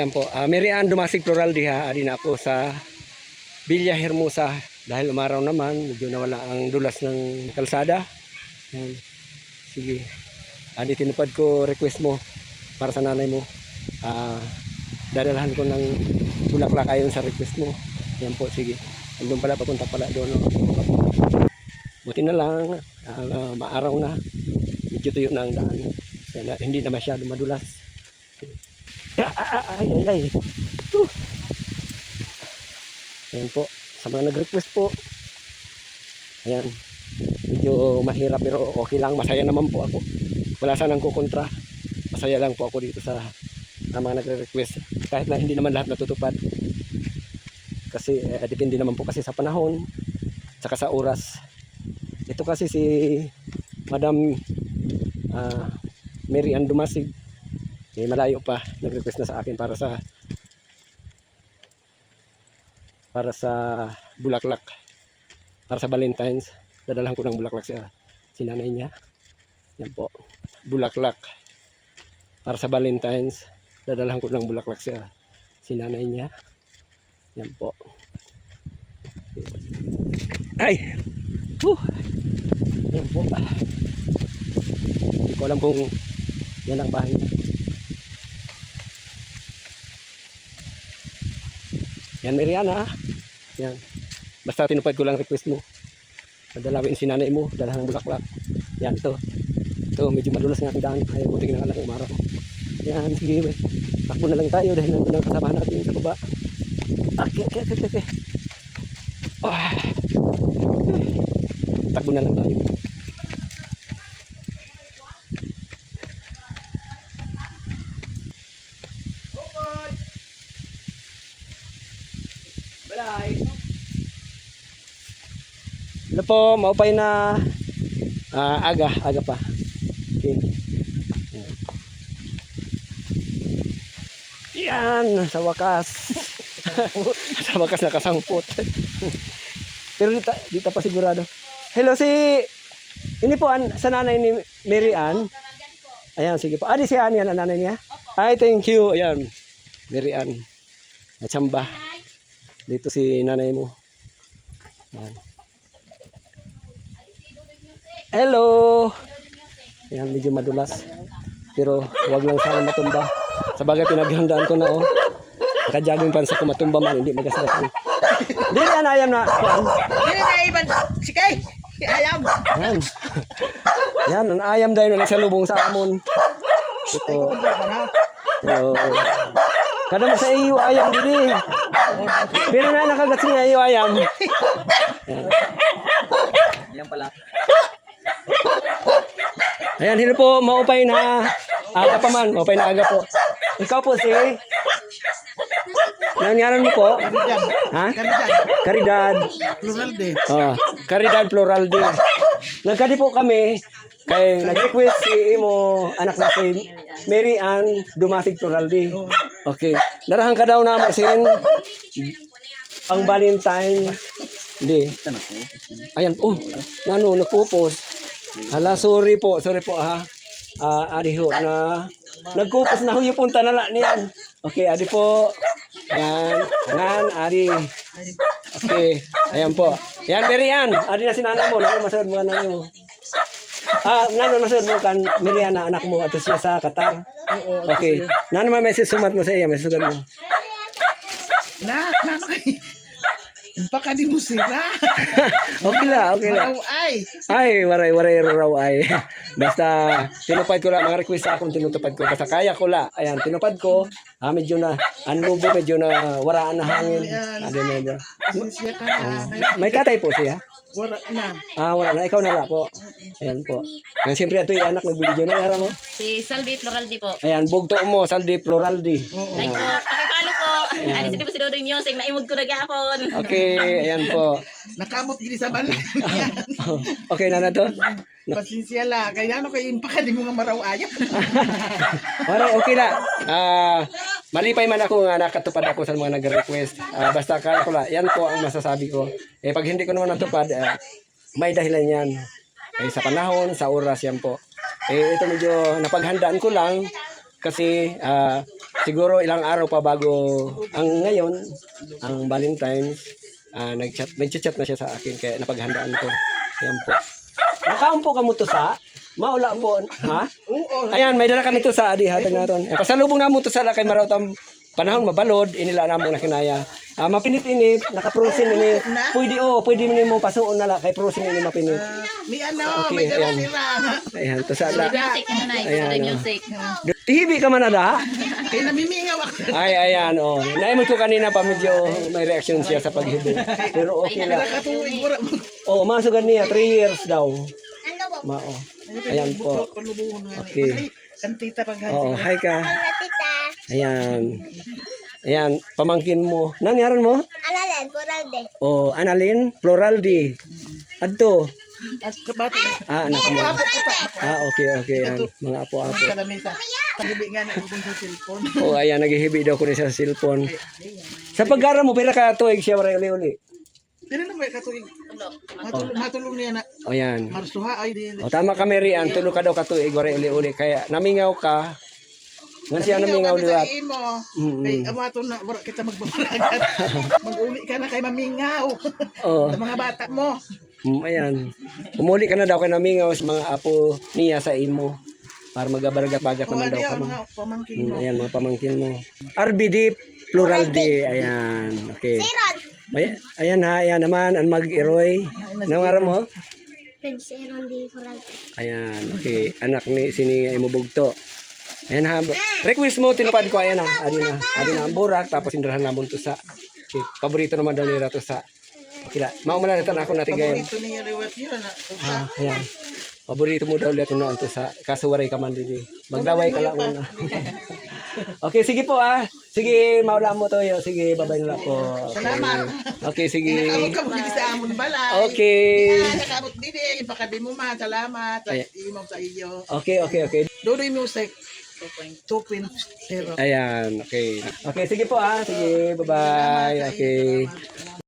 Ayan po. Merian Dumasig Plural diha. Adi na ako sa Villa Hermosa. Dahil umaraw naman, medyo nawala ang dulas ng kalsada. Ayan. Sige. Adi tinupad ko request mo para sa nanay mo. Dadalhan ko ng bulaklak ayon sa request mo. Ayan po, sige. Andun pala, papunta pala doon. Buti na lang, maaraw na. Medyo tuyo na ang daan. Kaya hindi na masyado madulas. Ay. Ayan po, sa mga nag-request po. Ayan. Medyo mahirap pero okay lang. Masaya naman po ako. Wala sanang kukontra. Masaya lang po ako dito sa mga nagre-request. Kahit na hindi naman lahat natutupad. Kasi depende naman po kasi sa panahon. Tsaka sa oras. Ito kasi si Madam Mary Ann Dumasig. Malayo pa. Nag-request na sa akin para sa bulaklak. Para sa Valentine's. Dadalhan ko ng bulaklak sa sinanay niya. Yan po. Bulaklak. Para sa Valentine's. Dadalhan ko ng bulaklak sa sinanay niya. Yan po. Ay! Yan po. Hindi ko alam kung yan ang bahay niya. Yan, Mariana. Yan. Basta tinupad ko lang request mo. Dadalawin si nanay mo. Dalahan ng bulaklak. Yan, to. Ito, medyo madulas nga ang daan. Ayaw, buti na lang umaraw. Yan, sige. Takbo na lang tayo dahil nandun ang kasama natin sa baba. Okay. Takbo na lang tayo. Ano po, maupay na aga pa. Okay. Yan, sa wakas. Sa wakas nakasangpot. Pero dito pa sigurado. Hello ini po sa nanay ni Mary Ann. Ayan, sige po. Di si Ann yan, ang nanay niya. Ay, thank you. Ayan, Mary Ann. Chamba. Dito si nanay mo. Ayan. Hello. Ayan, medyo madulas. Pero wag lang sana matumba. Sa bagay pinaghandaan ko na Nakajaging pansa ko matumba man, hindi magasarap. Hindi na ayam na. Hindi na iban. Sikay. Ayam. Yan. Yan, ang ayam dahil na nagsalubong sa amon. Ito. Kada mo sa iyo ayam dili. Pero na nakagat siya iyo ayam. Yan pala. Ayan, hindi po maupay na aga pa man. Maupay na aga po. Ikaw po si nanyaran mo po? Ha? Caridad. Pluralde. Caridad Pluralde. Nagkadi po kami kay nag-request si imo anak na si Mary Ann Dumasig Pluralde. Okay. Darahan ka daw na masin ang Valentine. Hindi. Ayan po. Nagpupos. Hala, sorry po ha. Adi ho na nagkupos na ho yung punta na lang niyan. Okay, adi po. Yan, adi. Okay, ayan po. Yan, Merian. Adi na si nanay mo. Naku, masarap mo nanay mo. Nano masarap mo kan Merian na anak mo at siya sa Qatar. Okay. Nano message sumat mo sa iya, message mo. Nano kay. Baka di mo sila. Okay lang. Ay, waray raw ay. Basta tinupad ko lang mga request sa akong tinutupad ko. Basta kaya ko la. Ayan, tinupad ko. Medyo na anlubo, medyo na waraan na hangin. Medyo. May katay po siya. Wala na. Wala na. Ikaw na lang po. Ayan po. Ngayon, siyempre ito yung anak nagbili dyan. Ay, mo? Si Saldi Pluraldi po. Ayan, bugto mo. Saldi Pluraldi. Like po, pakipalo po. Ano si Dodoy Music, naimod ko na gapon. Okay, ayan po. Nakamot gini sa bala. Okay na to? Pasensya la. Kaya ano kayo impaka di mo nga maraw ayap. Alright, okay na. Malipay man ako nga nakatupad ako sa mga nag-request. Basta kaya ko lang. Yan po ang masasabi ko. Pag hindi ko naman natupad, may dahilan yan. Sa panahon, sa oras yan po. Ito medyo napaghandaan ko lang kasi siguro ilang araw pa bago ang ngayon, ang Valentine's, nag-chat na siya sa akin kaya napaghandaan ko. Ayan po. Nakaumpo ka mo to sa? Maula po, ha? Oo. Ayan, may dala kami to sa adi hatag naton. Pasalubong na mo to sa kay marawtang panahon mabalod, inila na mo na kinaya. Mapinit-init, naka-frozen ini. Pwede mo pasuon na la kay frozen ini mapinit. May Okay, may ayan. dala. Ayan, to sa la. Music na na, Ayan, Sidoy oh. Music. Tihibi ka man na da? Kaya namimingaw ako. Ay, ayan, oh. Naimod ko kanina pa medyo may reaction siya sa paghibi. Pero okay lang. Nakatuwing mura. Oh, masugan niya, 3 years daw. Mao. Ayan po. Palubungan nga. Okay. Kantita pag Oo, hi ka. Ayan. Ayan, pamangkin mo. Nanyaran mo? Analan, Coralde. Oh, Annalyn Floraldi. Adto. At kabati. Anak mo. Okay. Yan. Mga apo-apo. Kalamisa. Pagibi nga na itong sa cellphone. Oh, ayan, naghihibi daw ko rin sa cellphone. Sa pag-aaral mo, pila ka tuig siya uli-uli. Pero na may katuwing. Matulong niya na. O yan. Marsuha ay din. O tama ka, Mary Ann. Tulo ka daw ka tuig, uli-uli. Kaya namingaw ka. Nga siya namingaw liwat. mo. Kay amato na wala kita magbabalagat. Mag-uli ka na kay mamingaw. Oh. Sa mga bata mo. Ayan. Umuli ka na daw kay namingaw sa mga apo niya sa imo. Para magabargat-bagat naman daw ka mo. Mga pamangkin mo. Ayan, mga pamangkin mo. RBD Plural D. Ayan. Okay. Ayan ha. Ayan naman. Ang mag-iroy. Nangaram mo? Prince Aaron de Coralde. Ayan. Okay. Anak ni sini Imubugto. Ayan ha. Request mo. Tinupad ko. Ayan ha. Adi na ang burak. Tapos indrahan na mo to sa. Okay. Paborito naman daw nila to sa. Okay la. Maumalalitan ako natin ngayon. Paborito niya liwat yun. Ayan. Paborito mo daw ulit noon to sa kasuwaray ka man din. Magdaway ka lang muna. Okay, sige po ah. Sige, maula mo to yo. Sige, babay na lang po. Okay. Salamat. Okay, sige. Nakamot ka mo sa amon balay. Okay. Nakamot din. Ipakadi mo ma. Salamat. Ay. Imaw sa iyo. Okay. Dodoy Music 2.0. Ayan, okay. Okay, sige po ah. Sige, bye-bye. Okay.